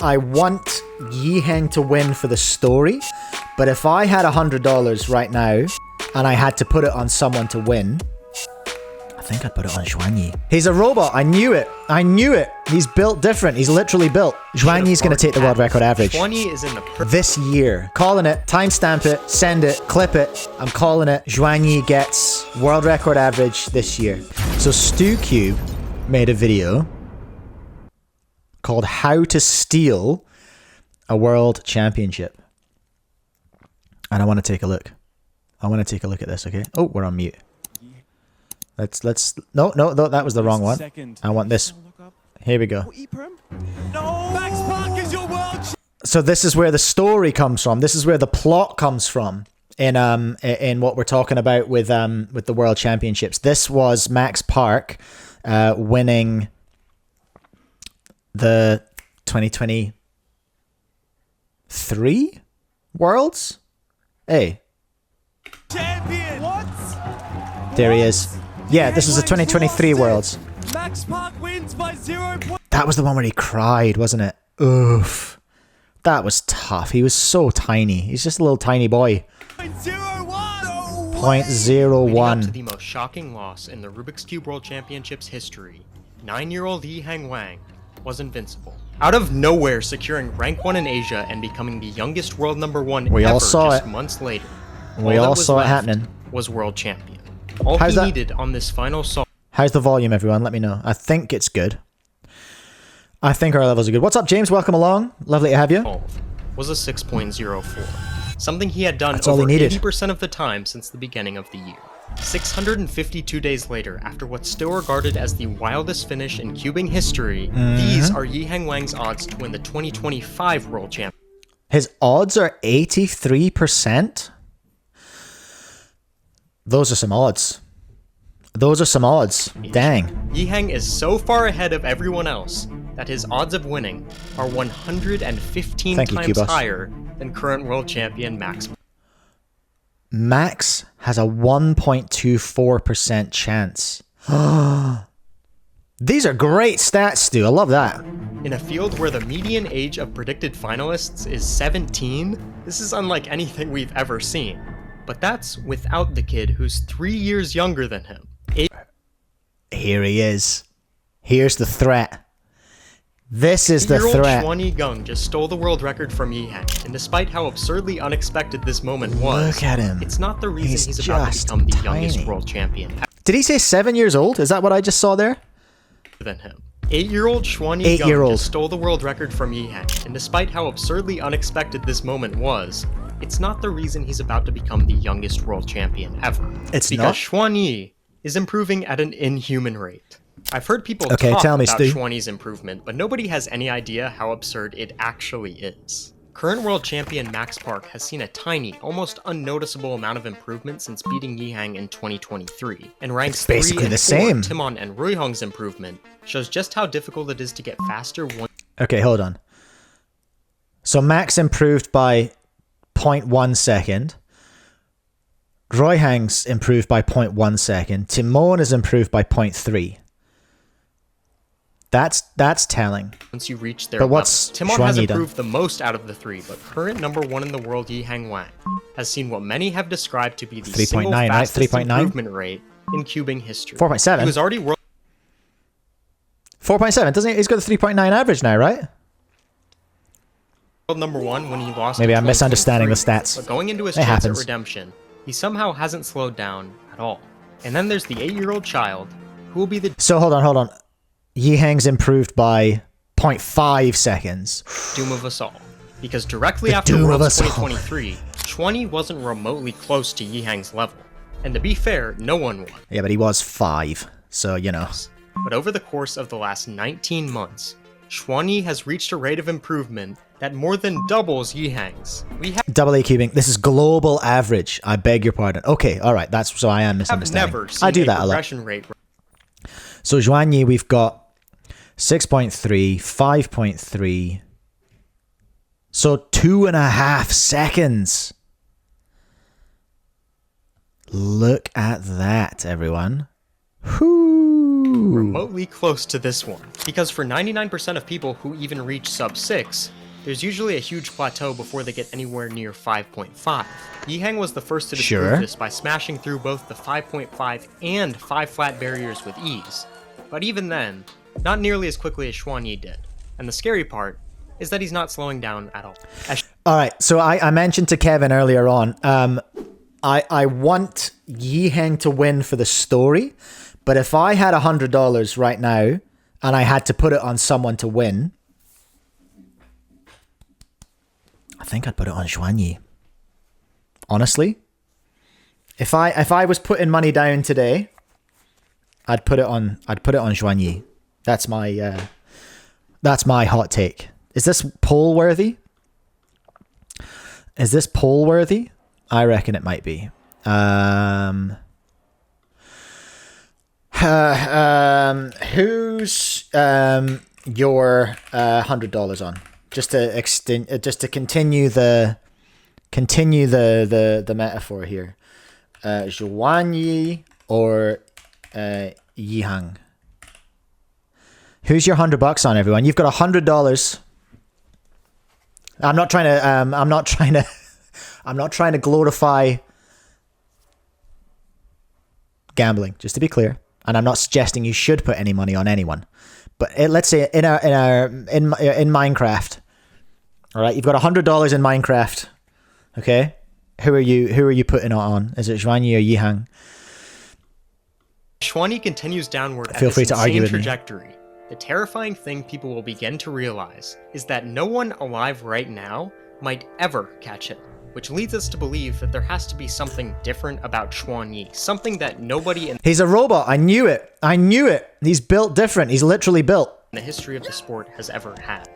I want Yiheng to win for the story, but if I had $100 right now and I had to put it on someone to win, I think I'd put it on Xuanyi. He's a robot. I knew it. I knew it. He's built different. He's literally built. Xuanyi's going to take the world record average Xuanyi is in the this year. Calling it. Timestamp it. Send it. Clip it. I'm calling it. Xuanyi gets world record average this year. So StuCube made a video called How to Steal a World Championship. And I want to take a look. I want to take a look at this, okay? Oh, we're on mute. Let's no, that was the wrong one. I want this. Here we go. So this is where the story comes from. This is where the plot comes from in what we're talking about with the World Championships. This was Max Park winning the 2023 Worlds? Hey. Champion! What? There he is. Yeah, this is the 2023 Worlds. Max Park wins by 0. That was the one where he cried, wasn't it? Oof. That was tough. He was so tiny. He's just a little tiny boy. 0.01! 0.01. To the most shocking loss in the Rubik's Cube World Championships history, 9-year-old Yiheng Wang was invincible. Out of nowhere, securing rank 1 in Asia and becoming the youngest world #1 We ever all saw just it. months later. We all saw it happening. Was world champion. All How's he that? needed on this final song. How's the volume, everyone? Let me know. I think it's good. I think our levels are good. What's up, James? Welcome along. Lovely to have you. Was a 6.04. Something he had done That's all he over needed. 80% of the time since the beginning of the year. 652 days later, after what's still regarded as the wildest finish in cubing history, these are Yiheng Wang's odds to win the 2025 World Championship. His odds are 83%. Those are some odds. Those are some odds. Dang. Yiheng is so far ahead of everyone else that his odds of winning are 115 Thank you, times Q-Boss. higher than current world champion Max. Max has a 1.24% chance. These are great stats, Stu. I love that. In a field where the median age of predicted finalists is 17, this is unlike anything we've ever seen. But that's without the kid who's 3 years younger than him. Here he is. Here's the threat. This is the 8-year-old threat. Xuanyi Geng just stole the world record from Yiheng, and despite how absurdly unexpected this moment was, Look at him. it's not the reason He's he's about to just become the tiny. youngest world champion Did he say 7 years old? Is that what I just saw there? than him. 8-year-old Xuanyi 8-year-old. Geng just stole the world record from Yiheng, and despite how absurdly unexpected this moment was, it's not the reason he's about to become the youngest world champion ever. It's because not? Xuanyi is improving at an inhuman rate. I've heard people Okay, talk tell me, about Stu. Xuanyi's improvement, but nobody has any idea how absurd it actually is. Current world champion Max Park has seen a tiny, almost unnoticeable amount of improvement since beating Yiheng in 2023, and ranks It's basically 3 and the 4, same. Timon and Ruihong's improvement shows just how difficult it is to get faster once Okay, hold on. So Max improved by 0.1 second. Royhang's improved by 0.1 second. Timon is improved by 0.3. That's telling. you reach their But what's level. Timon has Xuanyi done? improved the most out of the three, but current #1 in the world Yiheng Wang has seen what many have described to be the 3.9, single right? fastest 3.9? improvement rate in cubing history. 4.7? He was already world 4.7, doesn't he? He's got a 3.9 average now, right? #1 when he lost. Maybe in I'm misunderstanding the 2023, stats. But going into his It chance happens. at redemption, he somehow hasn't slowed down at all. And then there's the 8-year-old child who will be the So hold on. Yiheng's improved by 0.5 seconds. doom of us all. Because directly The after doom of Worlds us all. 2023, Xuanyi wasn't remotely close to Yiheng's level. And to be fair, no one was. Yeah, but he was 5, so you know. But over the course of the last 19 months, Xuanyi has reached a rate of improvement that more than doubles Yiheng's. We Double A cubing. This is global average. I beg your pardon. Okay, all right. That's so I am have misunderstanding. never seen I do a that a lot. progression rate. So Xuanyi, we've got 6.3, 5.3. So 2.5 seconds. Look at that, everyone. Whoo! remotely close to this one. Because for 99% of people who even reach sub 6, there's usually a huge plateau before they get anywhere near 5.5. Yihang was the first to disprove this by smashing through both the 5.5 and 5 flat barriers with ease. But even then, not nearly as quickly as Xuanyi did. And the scary part is that he's not slowing down at all. Alright, so I mentioned to Kevin earlier on, I want Yihang to win for the story, but if I had $100 right now, and I had to put it on someone to win, I think I'd put it on Xuanyi. Honestly, if I was putting money down today, I'd put it on Xuanyi. That's my hot take. Is this poll worthy? Is this poll worthy? I reckon it might be. Who's your $100 on? Just to continue the metaphor here. Xuanyi or Yihang? Who's your $100 on, everyone? You've got $100. I'm not trying to glorify gambling, just to be clear. And I'm not suggesting you should put any money on anyone. But let's say in Minecraft, all right, you've got $100 in Minecraft. Okay, who are you putting it on? Is it Xuanyi or Yihang? Xuanyi continues downward Feel at free this to argue insane with me. trajectory. The terrifying thing people will begin to realize is that no one alive right now might ever catch him, which leads us to believe that there has to be something different about Xuanyi, something that nobody in He's a robot. I knew it. He's built different. He's literally built. the history of the sport has ever had.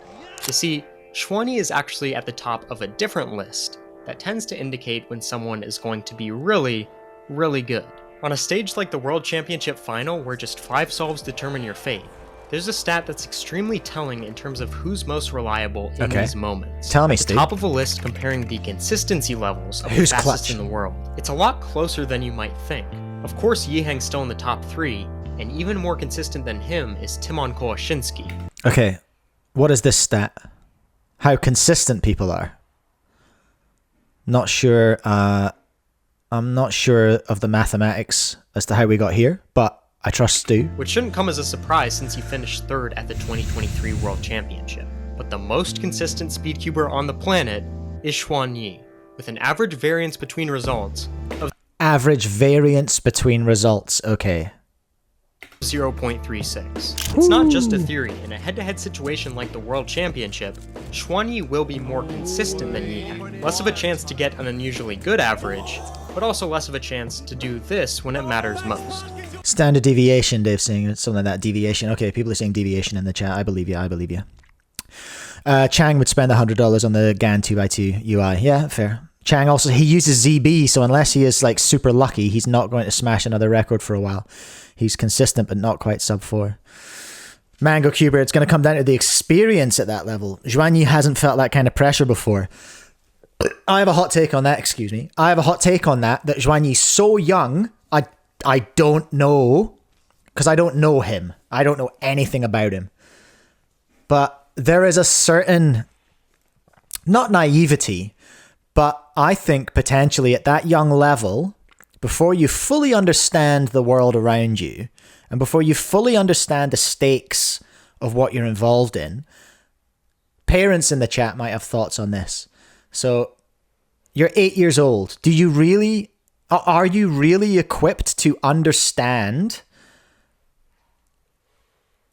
You see, Xuanyi is actually at the top of a different list that tends to indicate when someone is going to be really, really good. On a stage like the World Championship Final, where just 5 solves determine your fate, there's a stat that's extremely telling in terms of who's most reliable in these moments. Tell me, At the Steve. top of a list comparing the consistency levels of Who's the fastest clutch? in the world. It's a lot closer than you might think. Of course, Yihang's still in the top 3, and even more consistent than him is Timon Kołaszyński. Okay, what is this stat? How consistent people are. Not sure. I'm not sure of the mathematics as to how we got here, but I trust Stu. Which shouldn't come as a surprise since he finished 3rd at the 2023 World Championship. But the most consistent speedcuber on the planet is Xuanyi, with an average variance between results of Average variance between results. Okay. 0.36. It's not just a theory. In a head-to-head situation like the World Championship, Xuanyi will be more consistent than Yihang. Less of a chance to get an unusually good average, but also less of a chance to do this when it matters most. Standard deviation, Dave's saying. It's something like that. Deviation. Okay, people are saying deviation in the chat. I believe you. Chang would spend $100 on the Gancube i2 UI. Yeah, fair. Chang also, he uses ZB, so unless he is like super lucky, he's not going to smash another record for a while. He's consistent, but not quite sub 4. Mango Cuber, it's going to come down to the experience at that level. Xuanyi hasn't felt that kind of pressure before. I have a hot take on that, excuse me. I have a hot take on that Xuanyi's so young, I don't know, because I don't know him. I don't know anything about him. But there is a certain, not naivety, but I think potentially at that young level, before you fully understand the world around you, and before you fully understand the stakes of what you're involved in, parents in the chat might have thoughts on this. So, you're 8 years old. Are you really equipped to understand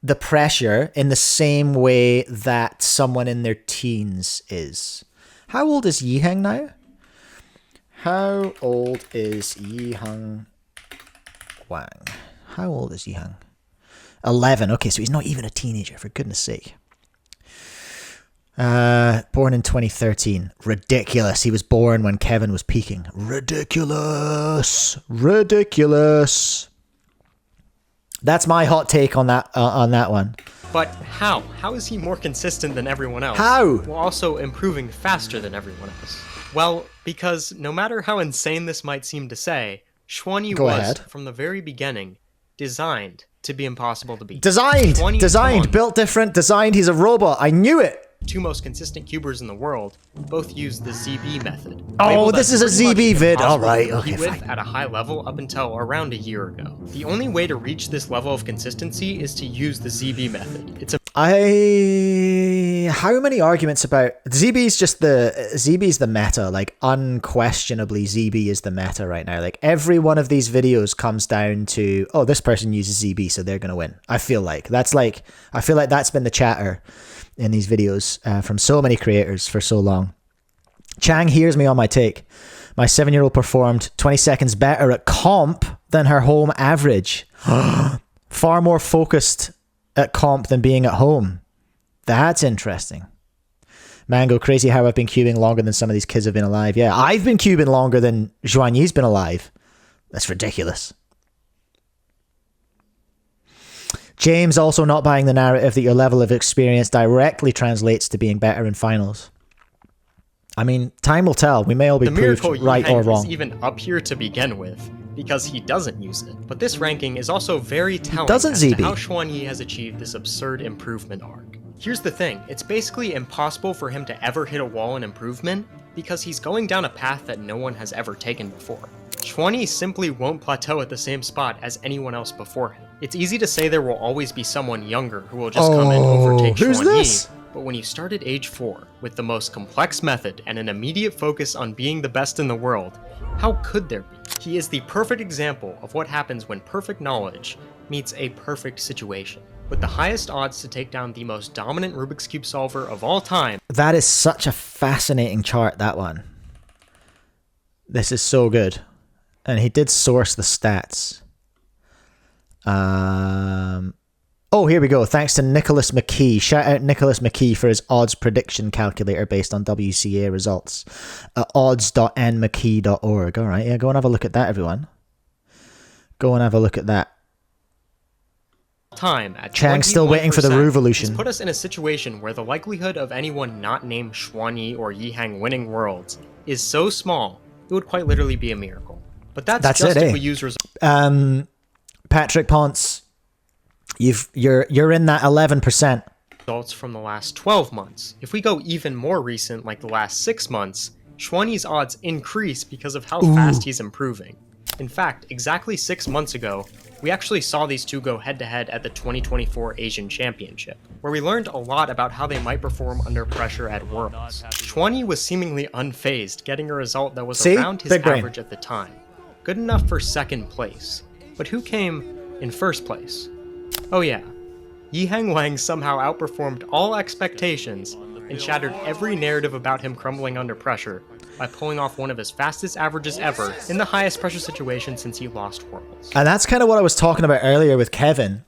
the pressure in the same way that someone in their teens is? How old is Yihang now? How old is Yihang Wang? How old is Yihang? 11. Okay, so he's not even a teenager, for goodness sake. Born in 2013. Ridiculous. He was born when Kevin was peaking. Ridiculous. That's my hot take on that one. But how? How is he more consistent than everyone else? How? While also improving faster than everyone else? Well, because no matter how insane this might seem to say, Xuanyi was, from the very beginning, designed to be impossible to beat. Designed, come on. built different, designed. He's a robot. I knew it. Two most consistent cubers in the world both use the ZB method. Oh, labeled this as is a pretty ZB much vid. impossible All right, to okay, compete with fine. at a high level up until around a year ago. The only way to reach this level of consistency is to use the ZB method. It's a How many arguments about ZB's the meta, like unquestionably ZB is the meta right now. Like every one of these videos comes down to, oh, this person uses ZB, so they're gonna win. I feel like that's been the chatter in these videos from so many creators for so long. Chang hears me on my take. My 7-year-old performed 20 seconds better at comp than her home average. Far more focused at comp than being at home. That's interesting. Mango, crazy how I've been cubing longer than some of these kids have been alive. Yeah, I've been cubing longer than Xuanyi's been alive. That's ridiculous. James also not buying the narrative that your level of experience directly translates to being better in finals. I mean, time will tell. We may all be proved right or wrong. Is even up here to begin with because he doesn't use it. But this ranking is also very telling doesn't as ZB. to how Xuanyi has achieved this absurd improvement arc. Here's the thing, it's basically impossible for him to ever hit a wall in improvement because he's going down a path that no one has ever taken before. Xuanyi simply won't plateau at the same spot as anyone else before him. It's easy to say there will always be someone younger who will just come and overtake who's Xuanyi, this? but when you start at age 4 with the most complex method and an immediate focus on being the best in the world, how could there be? He is the perfect example of what happens when perfect knowledge meets a perfect situation. With the highest odds to take down the most dominant Rubik's Cube solver of all time. That is such a fascinating chart, that one. This is so good. And he did source the stats. Oh, here we go. Thanks to Nicholas McKee. Shout out Nicholas McKee for his odds prediction calculator based on WCA results at odds.nmckee.org. All right, yeah, go and have a look at that, everyone. Go and have a look at that. Time at Chang's still waiting for the revolution. Put us in a situation where the likelihood of anyone not named Xuanyi or Yihang winning worlds is so small, it would quite literally be a miracle. But that's just if we use results. Patrick Ponce, you're in that 11%. Results from the last 12 months. If we go even more recent, like the last 6 months, Xuanyi's odds increase because of how fast he's improving. In fact, exactly 6 months ago, we actually saw these two go head-to-head at the 2024 Asian Championship, where we learned a lot about how they might perform under pressure at Worlds. Xuanyi was seemingly unfazed, getting a result that was around his average at the time. Good enough for second place. But who came in first place? Oh yeah, Yihang Wang somehow outperformed all expectations and shattered every narrative about him crumbling under pressure by pulling off one of his fastest averages ever in the highest pressure situation since he lost Worlds. And that's kind of what I was talking about earlier with Kevin.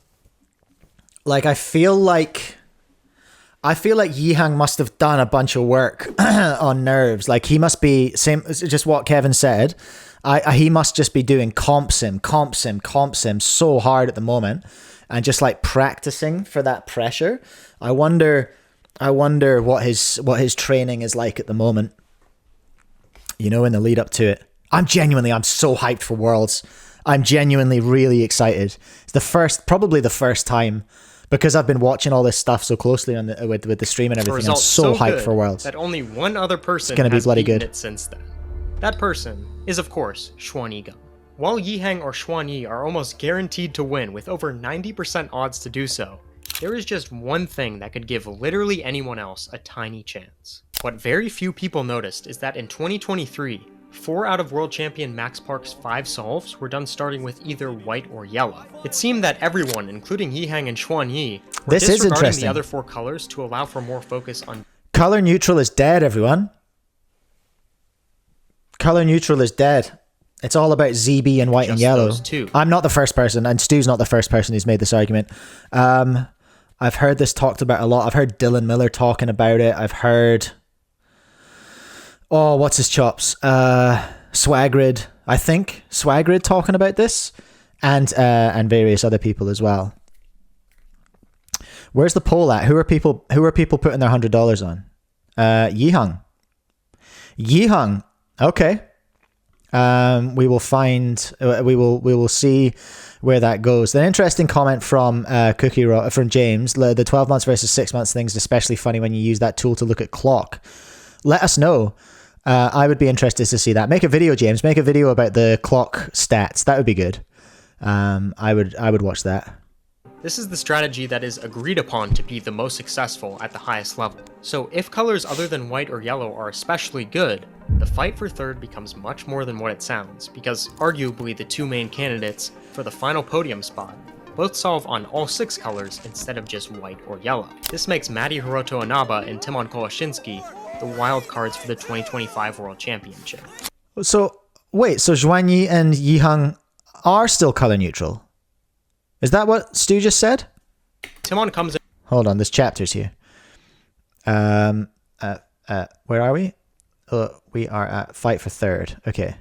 Like, I feel like Yihang must have done a bunch of work on nerves. Like, he must be, same, just what Kevin said, he must just be doing comp sim so hard at the moment and just like practicing for that pressure. I wonder what his training is like at the moment, you know, in the lead up to it. I'm so hyped for Worlds. I'm genuinely really excited. It's probably the first time, because I've been watching all this stuff so closely on with the stream and everything. I'm so hyped for Worlds. That only one other person gonna has be bloody beaten good. it since then. That person is, of course, Xuanyi Geng. While Yihang or Xuanyi are almost guaranteed to win with over 90% odds to do so, there is just one thing that could give literally anyone else a tiny chance. What very few people noticed is that in 2023, 4 out of world champion Max Park's 5 solves were done starting with either white or yellow. It seemed that everyone, including Yihang and Xuanyi, were disregarding the other 4 colors to allow for more focus on... Color neutral is dead, everyone. Color neutral is dead. It's all about ZB and white and yellow. I'm not the first person, and Stu's not the first person who's made this argument. I've heard this talked about a lot. I've heard Dylan Miller talking about it. I've heard... Oh, what's his chops? Swagrid, I think. Swagrid talking about this. And various other people as well. Where's the poll at? Who are people putting their $100 on? Yihang. Okay. We will find. We will see where that goes. An interesting comment from from James. The 12 months versus 6 months thing is especially funny when you use that tool to look at clock. Let us know. I would be interested to see that. Make a video, James. Make a video about the clock stats. That would be good. I would watch that. This is the strategy that is agreed upon to be the most successful at the highest level. So if colors other than white or yellow are especially good, the fight for third becomes much more than what it sounds, because arguably the two main candidates for the final podium spot both solve on all 6 colors instead of just white or yellow. This makes Matti Hiroto Inaba and Timon Koleshinsky the wild cards for the 2025 World Championship. So, wait, so Xuanyi and Yihang are still color neutral? Is that what Stu just said? Timon comes in. Hold on, there's chapters here. Where are we? We are at fight for third. Okay.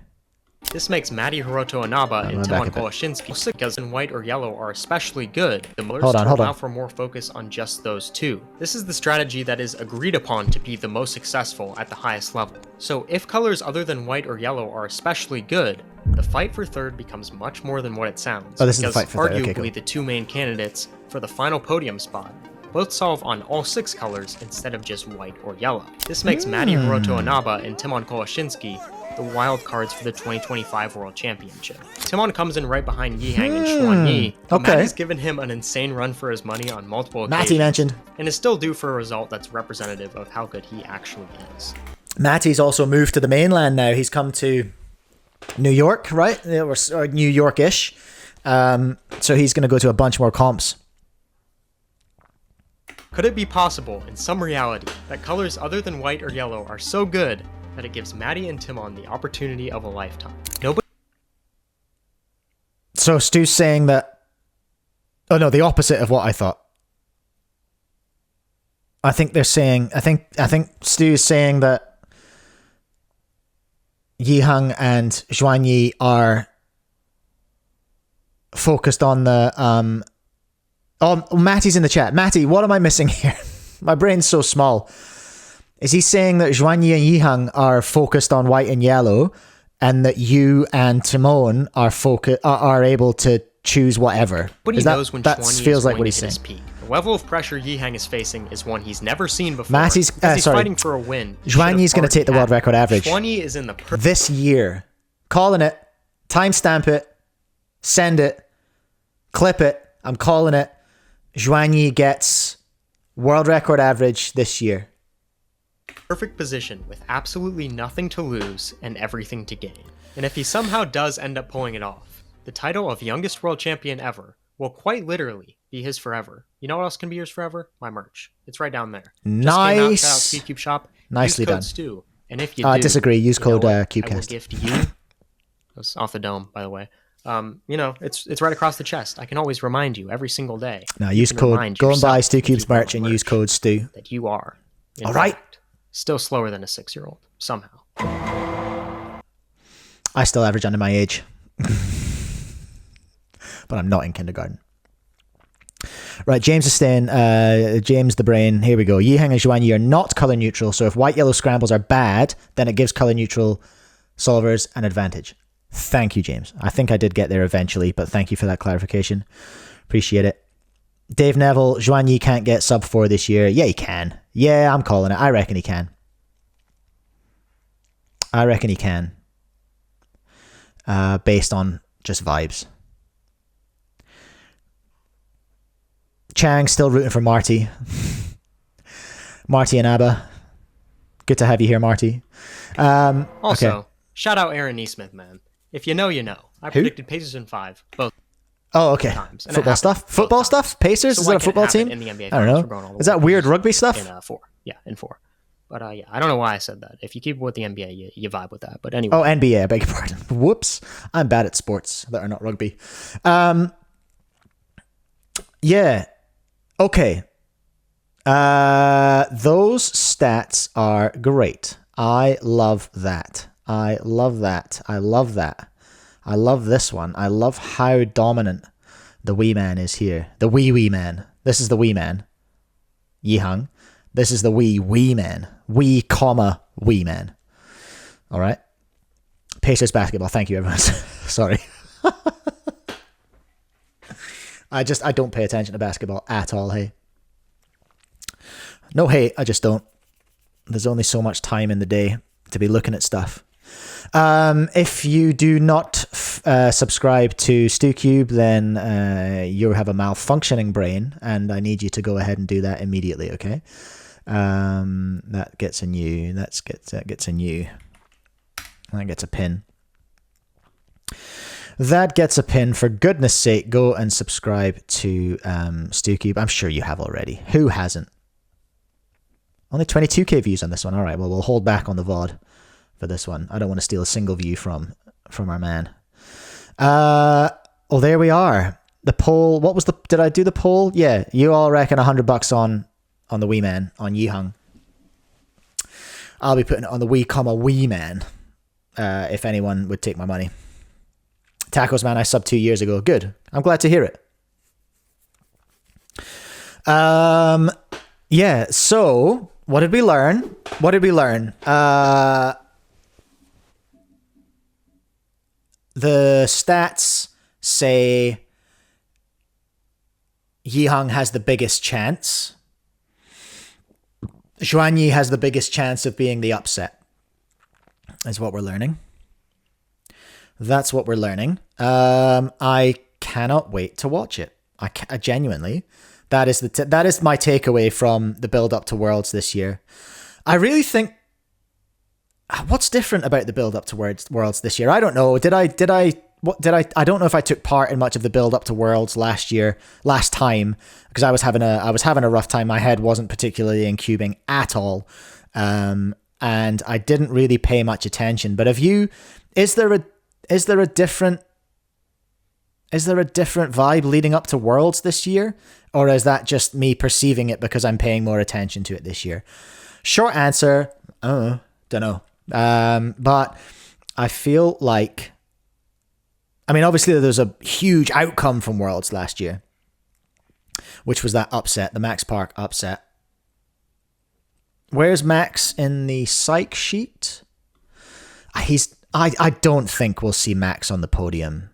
This makes Matti Hiroto Inaba and Timon Koleshinsky because in white or yellow are especially good. The motors allow for more focus on just those two. This is the strategy that is agreed upon to be the most successful at the highest level. So if colors other than white or yellow are especially good, the fight for third becomes much more than what it sounds. Oh, this is the fight for third. Okay, arguably cool. The two main candidates for the final podium spot both solve on all 6 colors instead of just white or yellow. This makes Matti Hiroto Inaba and Timon Koleshinsky the wild cards for the 2025 World Championship. Timon comes in right behind Yihang and Xuanyi, but Matty's given him an insane run for his money on multiple occasions, Matty mentioned, and is still due for a result that's representative of how good he actually is. Matty's also moved to the mainland now. He's come to New York, right? Or New York-ish. So he's going to go to a bunch more comps. Could it be possible, in some reality, that colors other than white or yellow are so good that it gives Matty and Timon the opportunity of a lifetime? Nobody. So Stu's saying that... Oh no, the opposite of what I thought. I think they're saying... I think Stu's saying that Yihang and Xuanyi are focused on the... Oh, Matty's in the chat. Matty, what am I missing here? My brain's so small. Is he saying that Xuanyi and Yihang are focused on white and yellow, and that you and Timon are able to choose whatever? Nobody knows when Xuanyi feels is like going what to he's hit his saying. peak. The level of pressure Yihang is facing is one he's never seen before. Matty's he's fighting for a win. Xuanyi's going to take the world record average. Xuanyi is in the this year. Calling it. Timestamp it. Send it. Clip it. I'm calling it. Xuanyi gets world record average this year. Perfect position with absolutely nothing to lose and everything to gain. And if he somehow does end up pulling it off, the title of youngest world champion ever will quite literally be his forever. You know what else can be yours forever? My merch. It's right down there. Nice. Just came out, Speedcube Shop. Nicely use code done. Stu. And if you do, I disagree. Use code CubeCast. I will gift you. That's off the dome, by the way. It's right across the chest. I can always remind you every single day. Now use code. Go and buy Stu Cube's merch and use code Stu. That you are. All right. Still slower than a 6-year-old somehow. I still average under my age, but I'm not in kindergarten. Right, James is staying. James the brain. Here we go. Yihang and Xuanyi are not color neutral, so if white yellow scrambles are bad, then it gives color neutral solvers an advantage. Thank you, James. I think I did get there eventually, but thank you for that clarification. Appreciate it. Dave Neville, Xuanyi can't get sub 4 this year. Yeah, he can. Yeah, I'm calling it. I reckon he can. I reckon he can. Based on just vibes. Chang still rooting for Marty. Marty and Abba. Good to have you here, Marty. Also, shout out Aaron Neesmith, man. If you know, you know. I predicted Pacers in 5, both. Oh, okay. Times. Football stuff? Football stuff? Pacers? So is that a football team? In the NBA I don't know. Is that weird rugby stuff? In 4. Yeah, in 4. But yeah, I don't know why I said that. If you keep it with the NBA, you vibe with that. But anyway. Oh, NBA, I beg your pardon. Whoops. I'm bad at sports that are not rugby. Yeah. Okay. Those stats are great. I love that. I love that. I love that. I love this one. I love how dominant the wee man is here. The wee man. This is the wee man. Yihang. This is the wee man. Wee, comma, wee man. All right. Pacers basketball. Thank you, everyone. Sorry. I don't pay attention to basketball at all, hey. No hate, I just don't. There's only so much time in the day to be looking at stuff. If you do not subscribe to StuCube, then you have a malfunctioning brain, and I need you to go ahead and do that immediately, okay? That gets a new. That gets a new. That gets a pin. That gets a pin. For goodness sake, go and subscribe to StuCube. I'm sure you have already. Who hasn't? Only 22k views on this one. All right, well, we'll hold back on the VOD for this one. I don't want to steal a single view from our man. Well, there we are. The poll. What was the? Did I do the poll? Yeah, you all reckon $100 on the wee man, on Yihang. I'll be putting it on the wee man. If anyone would take my money. Tacos man, I subbed 2 years ago. Good. I'm glad to hear it. Yeah. So what did we learn? The stats say Yihang has the biggest chance. Xuanyi has the biggest chance of being the upset, is what we're learning. That's what we're learning. I cannot wait to watch it. I genuinely, that is my takeaway from the build up to Worlds this year. I really think, what's different about the build up to Worlds this year? I don't know. I don't know if I took part in much of the build up to Worlds last time, because I was having a rough time. My head wasn't particularly in cubing at all. And I didn't really pay much attention. But is there a different vibe leading up to Worlds this year? Or is that just me perceiving it because I'm paying more attention to it this year? Short answer, don't know. But I feel like, I mean, obviously there's a huge outcome from Worlds last year, which was that upset, the Max Park upset. Where's Max in the psych sheet? I don't think we'll see Max on the podium.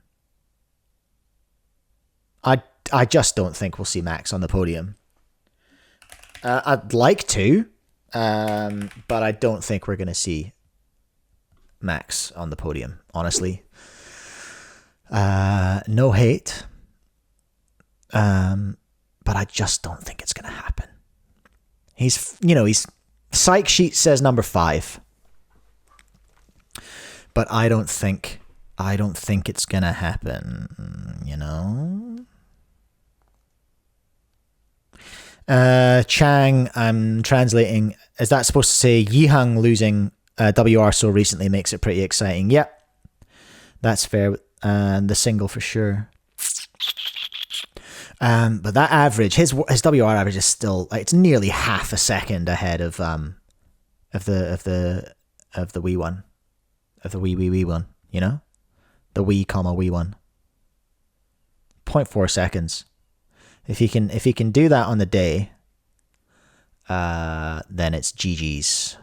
I just don't think we'll see Max on the podium. I'd like to, but I don't think we're going to see Max on the podium, honestly. No hate, but I just don't think it's going to happen. He's psych sheet says number 5. But I don't think it's gonna happen, you know? Chang, I'm translating. Is that supposed to say Yihang losing WR so recently makes it pretty exciting? Yep. That's fair. And the single for sure. But that average, his WR average is still, it's nearly half a second ahead of the wee one. Of the wee one, you know? The wee one. 0.4 seconds. If he can do that on the day, then it's GG's.